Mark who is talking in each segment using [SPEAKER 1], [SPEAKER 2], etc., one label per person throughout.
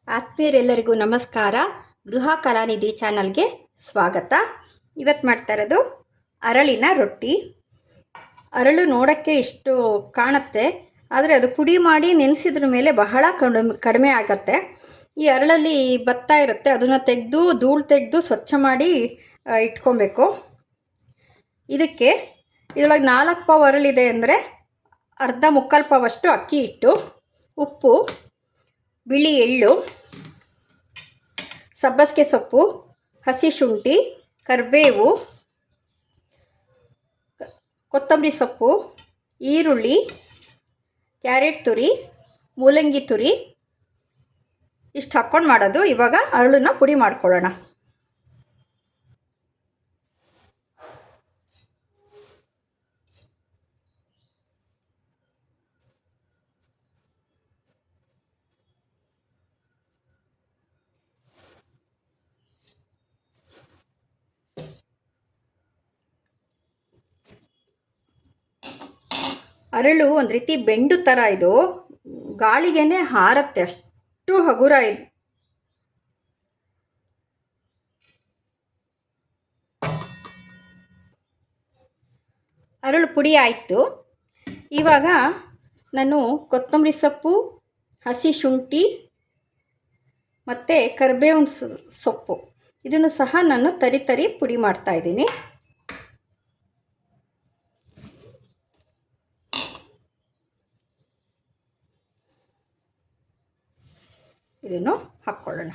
[SPEAKER 1] ಆತ್ಮೀಯರೆಲ್ಲರಿಗೂ ನಮಸ್ಕಾರ. ಗೃಹ ಕಲಾನಿಧಿ ಚಾನಲ್ಗೆ ಸ್ವಾಗತ. ಇವತ್ತು ಮಾಡ್ತಾ ಇರೋದು ಅರಳಿನ ರೊಟ್ಟಿ. ಅರಳು ನೋಡೋಕ್ಕೆ ಇಷ್ಟು ಕಾಣುತ್ತೆ, ಆದರೆ ಅದು ಪುಡಿ ಮಾಡಿ ನೆನೆಸಿದ್ರ ಮೇಲೆ ಬಹಳ ಕಡಿಮೆ ಆಗುತ್ತೆ. ಈ ಅರಳಲ್ಲಿ ಭತ್ತ ಇರುತ್ತೆ, ಅದನ್ನು ತೆಗೆದು ಧೂಳು ತೆಗೆದು ಸ್ವಚ್ಛ ಮಾಡಿ ಇಟ್ಕೊಬೇಕು. ಇದಕ್ಕೆ ಇದರೊಳಗೆ 4 ಪಾವು ಅರಳಿದೆ ಅಂದರೆ ಅರ್ಧ ಮುಕ್ಕಾಲು ಪಾವಷ್ಟು ಅಕ್ಕಿ ಹಿಟ್ಟು, ಉಪ್ಪು, ಬಿಳಿ ಎಳ್ಳು, ಸಬ್ಬಸಿಗೆ ಸೊಪ್ಪು, ಹಸಿ ಶುಂಠಿ, ಕರಿಬೇವು, ಕೊತ್ತಂಬರಿ ಸೊಪ್ಪು, ಈರುಳ್ಳಿ, ಕ್ಯಾರೆಟ್ ತುರಿ, ಮೂಲಂಗಿ ತುರಿ ಇಷ್ಟು ಹಾಕ್ಕೊಂಡು ಮಾಡೋದು. ಇವಾಗ ಅರಳನ್ನ ಪುಡಿ ಮಾಡ್ಕೊಳ್ಳೋಣ. ಅರಳು ಒಂದು ರೀತಿ ಬೆಂಡು ಥರ, ಇದು ಗಾಳಿಗೇನೆ ಹಾರತ್ತೆ, ಅಷ್ಟು ಹಗುರ ಇದು. ಅರಳು ಪುಡಿ ಆಯಿತು. ಇವಾಗ ನಾನು ಕೊತ್ತಂಬರಿ ಸೊಪ್ಪು, ಹಸಿ ಶುಂಠಿ ಮತ್ತು ಕರಿಬೇವಿನ ಸೊಪ್ಪು ಇದನ್ನು ಸಹ ನಾನು ತರಿ ಪುಡಿ ಮಾಡ್ತಾಯಿದ್ದೀನಿ. ಇದನ್ನು ಹಾಕ್ಕೊಳ್ಳೋಣ.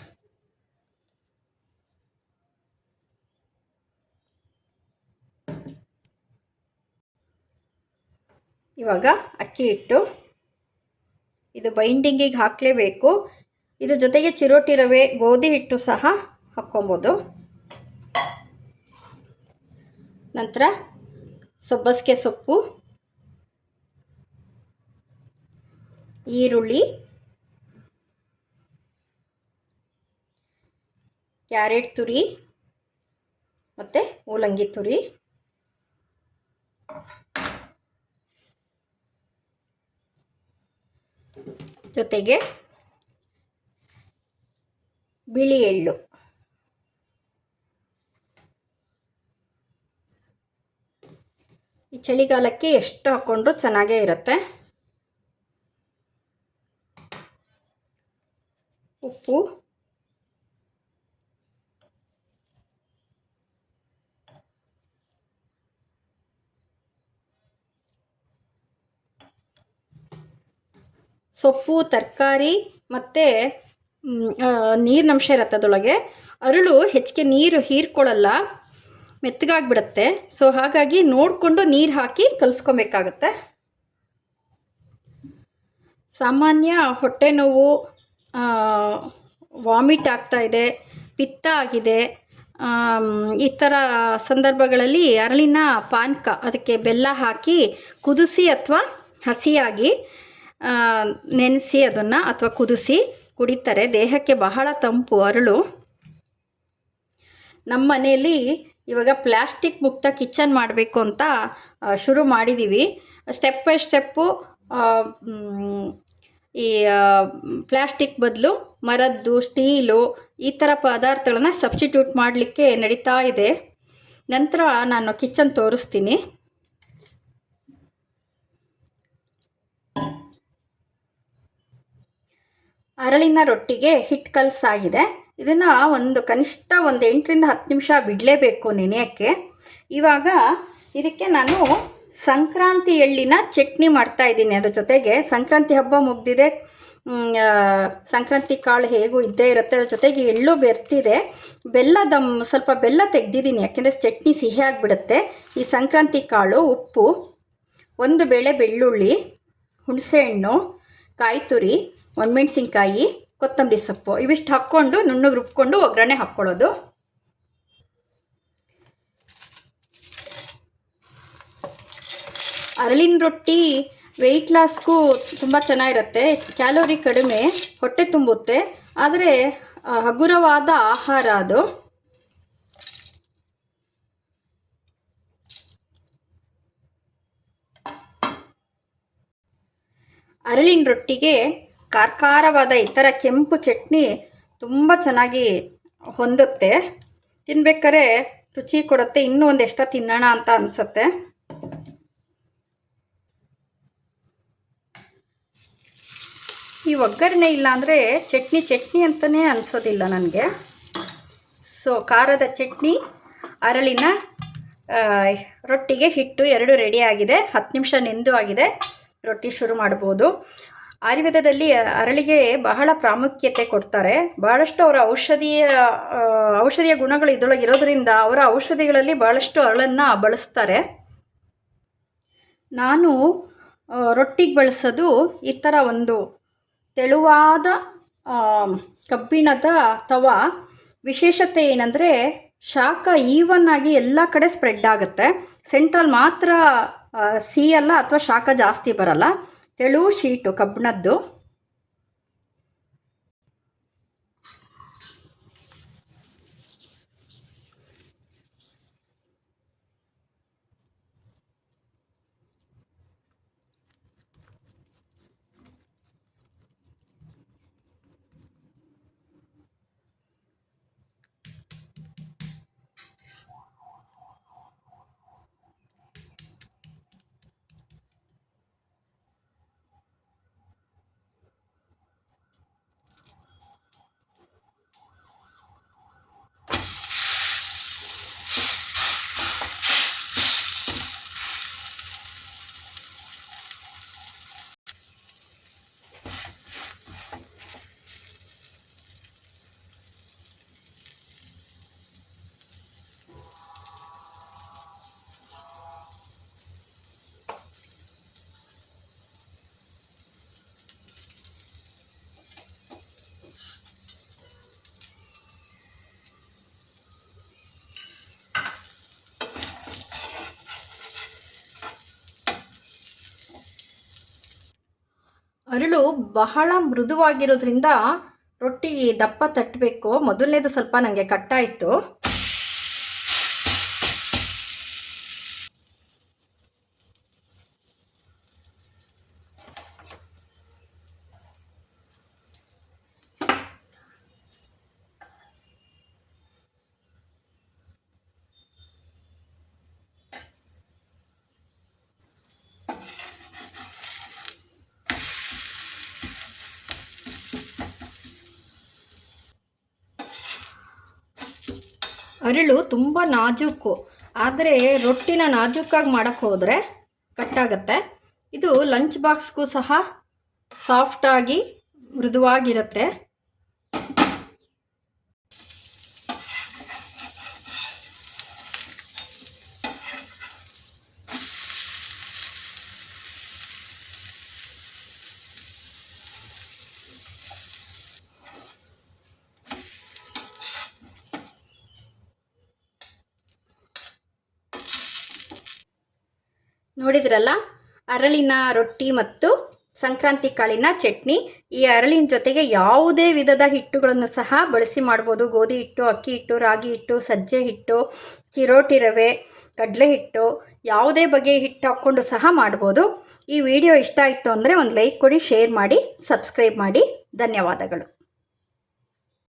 [SPEAKER 1] ಇವಾಗ ಅಕ್ಕಿ ಹಿಟ್ಟು, ಇದು ಬೈಂಡಿಂಗಿಗೆ ಹಾಕಲೇಬೇಕು. ಇದ್ರ ಜೊತೆಗೆ ಚಿರೋಟಿ ರವೆ, ಗೋಧಿ ಹಿಟ್ಟು ಸಹ ಹಾಕ್ಕೊಬೋದು. ನಂತರ ಸಬ್ಬಸಿಗೆ ಸೊಪ್ಪು, ಈರುಳ್ಳಿ, ಕ್ಯಾರೆಟ್ ತುರಿ ಮತ್ತು ಮೂಲಂಗಿ ತುರಿ, ಜೊತೆಗೆ ಬಿಳಿ ಎಳ್ಳು. ಈ ಚಳಿಗಾಲಕ್ಕೆ ಎಷ್ಟು ಹಾಕ್ಕೊಂಡ್ರೂ ಚೆನ್ನಾಗೇ ಇರುತ್ತೆ. ಉಪ್ಪು, ಸೊಪ್ಪು, ತರಕಾರಿ ಮತ್ತು ನೀರಿನಂಶ ಇರುತ್ತೆ ಅದರೊಳಗೆ. ಅರಳು ಹೆಚ್ಚಿಗೆ ನೀರು ಹೀರ್ಕೊಳ್ಳಲ್ಲ, ಮೆತ್ತಗಾಗ್ಬಿಡುತ್ತೆ. ಸೊ ಹಾಗಾಗಿ ನೋಡಿಕೊಂಡು ನೀರು ಹಾಕಿ ಕಲಿಸ್ಕೊಬೇಕಾಗತ್ತೆ. ಸಾಮಾನ್ಯ ಹೊಟ್ಟೆ ನೋವು, ವಾಮಿಟ್ ಆಗ್ತಾಯಿದೆ, ಪಿತ್ತ ಆಗಿದೆ, ಈ ಥರ ಸಂದರ್ಭಗಳಲ್ಲಿ ಅರಳಿನ ಪಾನಕ, ಅದಕ್ಕೆ ಬೆಲ್ಲ ಹಾಕಿ ಕುದಿಸಿ ಅಥವಾ ಹಸಿಯಾಗಿ ನೆನೆಸಿ ಅದನ್ನು ಅಥವಾ ಕುದಿಸಿ ಕುಡಿತಾರೆ. ದೇಹಕ್ಕೆ ಬಹಳ ತಂಪು ಅರಳು. ನಮ್ಮ ಮನೆಯಲ್ಲಿ ಇವಾಗ ಪ್ಲ್ಯಾಸ್ಟಿಕ್ ಮುಕ್ತ ಕಿಚನ್ ಮಾಡಬೇಕು ಅಂತ ಶುರು ಮಾಡಿದ್ದೀವಿ. ಸ್ಟೆಪ್ ಬೈ ಸ್ಟೆಪ್ಪು ಈ ಪ್ಲ್ಯಾಸ್ಟಿಕ್ ಬದಲು ಮರದ್ದು, ಸ್ಟೀಲು ಈ ಥರ ಪದಾರ್ಥಗಳನ್ನ ಸಬ್ಸ್ಟಿಟ್ಯೂಟ್ ಮಾಡಲಿಕ್ಕೆ ನಡೀತಾ ಇದೆ. ನಂತರ ನಾನು ಕಿಚನ್ ತೋರಿಸ್ತೀನಿ. ಅರಳಿನ ರೊಟ್ಟಿಗೆ ಹಿಟ್ಟು ಕಲಸಾಗಿದೆ. ಇದನ್ನು ಕನಿಷ್ಠ 8ರಿಂದ 10 ನಿಮಿಷ ಬಿಡಲೇಬೇಕು ನೆನೆಯೋಕ್ಕೆ. ಇವಾಗ ಇದಕ್ಕೆ ನಾನು ಸಂಕ್ರಾಂತಿ ಎಳ್ಳಿನ ಚಟ್ನಿ ಮಾಡ್ತಾಯಿದ್ದೀನಿ. ಅದ್ರ ಜೊತೆಗೆ ಸಂಕ್ರಾಂತಿ ಹಬ್ಬ ಮುಗ್ದಿದೆ, ಸಂಕ್ರಾಂತಿ ಕಾಳು ಹೇಗೂ ಇದ್ದೇ ಇರುತ್ತೆ. ಅದ್ರ ಜೊತೆಗೆ ಎಳ್ಳು ಬೆರ್ತಿದೆ, ಸ್ವಲ್ಪ ಬೆಲ್ಲ ತೆಗೆದಿದ್ದೀನಿ, ಯಾಕೆಂದರೆ ಚಟ್ನಿ ಸಿಹಿ ಆಗಿಬಿಡುತ್ತೆ. ಈ ಸಂಕ್ರಾಂತಿ ಕಾಳು, ಉಪ್ಪು, 1 ಬೇಳೆ ಬೆಳ್ಳುಳ್ಳಿ, ಹುಣಸೆಹಣ್ಣು, ಕಾಯಿ ತುರಿ, ಒಣಮೆಣಸಿನ್ಕಾಯಿ, ಕೊತ್ತಂಬರಿ ಸೊಪ್ಪು ಇವಿಷ್ಟು ಹಾಕ್ಕೊಂಡು ನುಣ್ಣಗೆ ರುಬ್ಕೊಂಡು ಒಗ್ಗರಣೆ ಹಾಕ್ಕೊಳ್ಳೋದು. ಅರಳಿನ ರೊಟ್ಟಿ ವೆಯ್ಟ್ ಲಾಸ್ಗೂ ತುಂಬ ಚೆನ್ನಾಗಿರುತ್ತೆ. ಕ್ಯಾಲೋರಿ ಕಡಿಮೆ, ಹೊಟ್ಟೆ ತುಂಬುತ್ತೆ, ಆದರೆ ಹಗುರವಾದ ಆಹಾರ ಅದು. ಅರಳಿನ ರೊಟ್ಟಿಗೆ ಖಾರವಾದ ಈ ಥರ ಕೆಂಪು ಚಟ್ನಿ ತುಂಬ ಚೆನ್ನಾಗಿ ಹೊಂದುತ್ತೆ. ತಿನ್ಬೇಕಾದ್ರೆ ರುಚಿ ಕೊಡುತ್ತೆ. ಇನ್ನೂ ಒಂದೆಷ್ಟ ತಿನ್ನೋಣ ಅಂತ ಅನಿಸುತ್ತೆ. ಈ ಒಗ್ಗರಣೆ ಇಲ್ಲ ಅಂದರೆ ಚಟ್ನಿ ಅಂತಲೇ ಅನಿಸೋದಿಲ್ಲ ನನಗೆ. ಸೊ ಖಾರದ ಚಟ್ನಿ, ಅರಳಿನ ರೊಟ್ಟಿಗೆ ಹಿಟ್ಟು ಎರಡು ರೆಡಿಯಾಗಿದೆ. 10 ನಿಮಿಷ ನೆಂದು ಆಗಿದೆ. ರೊಟ್ಟಿ ಶುರು ಮಾಡ್ಬೋದು. ಆಯುರ್ವೇದದಲ್ಲಿ ಅರಳಿಗೆ ಬಹಳ ಪ್ರಾಮುಖ್ಯತೆ ಕೊಡ್ತಾರೆ. ಭಾಳಷ್ಟು ಅವರ ಔಷಧಿಯ ಗುಣಗಳು ಇದರೊಳಗೆ ಇರೋದರಿಂದ ಅವರ ಔಷಧಿಗಳಲ್ಲಿ ಭಾಳಷ್ಟು ಅರಳನ್ನು ಬಳಸ್ತಾರೆ. ನಾನು ರೊಟ್ಟಿಗೆ ಬಳಸೋದು ಈ ಥರ ಒಂದು ತೆಳುವಾದ ಕಬ್ಬಿಣದ ತವ. ವಿಶೇಷತೆ ಏನಂದರೆ ಶಾಖ ಈವನ್ ಆಗಿ ಎಲ್ಲ ಕಡೆ ಸ್ಪ್ರೆಡ್ ಆಗುತ್ತೆ. ಸೆಂಟ್ರಲ್ ಮಾತ್ರ ಸಿಯಲ್ಲ ಅಥವಾ ಶಾಖ ಜಾಸ್ತಿ ಬರಲ್ಲ. ತೆಳು ಶೀಟು ಕಬ್ಬಿಣದ್ದು. ಅರಳು ಬಹಳ ಮೃದುವಾಗಿರೋದ್ರಿಂದ ರೊಟ್ಟಿ ದಪ್ಪ ತಟ್ಟಬೇಕು. ಮೊದಲನೇದು ಸ್ವಲ್ಪ ನನಗೆ ಕಟ್ಟಾಯಿತು. ಅರಳು ತುಂಬ ನಾಜೂಕು. ಆದರೆ ರೊಟ್ಟಿನ ನಾಜೂಕಾಗಿ ಮಾಡೋಕ್ಕೆ ಹೋದರೆ ಕಟ್ಟಾಗತ್ತೆ. ಇದು ಲಂಚ್ ಬಾಕ್ಸ್ಗೂ ಸಹ ಸಾಫ್ಟಾಗಿ ಮೃದುವಾಗಿರುತ್ತೆ. ನೋಡಿದ್ರಲ್ಲ, ಅರಳಿನ ರೊಟ್ಟಿ ಮತ್ತು ಸಂಕ್ರಾಂತಿ ಕಾಳಿನ ಚಟ್ನಿ. ಈ ಅರಳಿನ ಜೊತೆಗೆ ಯಾವುದೇ ವಿಧದ ಹಿಟ್ಟುಗಳನ್ನು ಸಹ ಬಳಸಿ ಮಾಡ್ಬೋದು. ಗೋಧಿ ಹಿಟ್ಟು, ಅಕ್ಕಿ ಹಿಟ್ಟು, ರಾಗಿ ಹಿಟ್ಟು, ಸಜ್ಜೆ ಹಿಟ್ಟು, ಚಿರೋಟಿ ರವೆ, ಕಡಲೆ ಹಿಟ್ಟು, ಯಾವುದೇ ಬಗೆಯ ಹಿಟ್ಟು ಹಾಕ್ಕೊಂಡು ಸಹ ಮಾಡ್ಬೋದು. ಈ ವಿಡಿಯೋ ಇಷ್ಟ ಆಯಿತು ಅಂದರೆ ಒಂದು ಲೈಕ್ ಕೊಡಿ, ಶೇರ್ ಮಾಡಿ, ಸಬ್ಸ್ಕ್ರೈಬ್ ಮಾಡಿ. ಧನ್ಯವಾದಗಳು.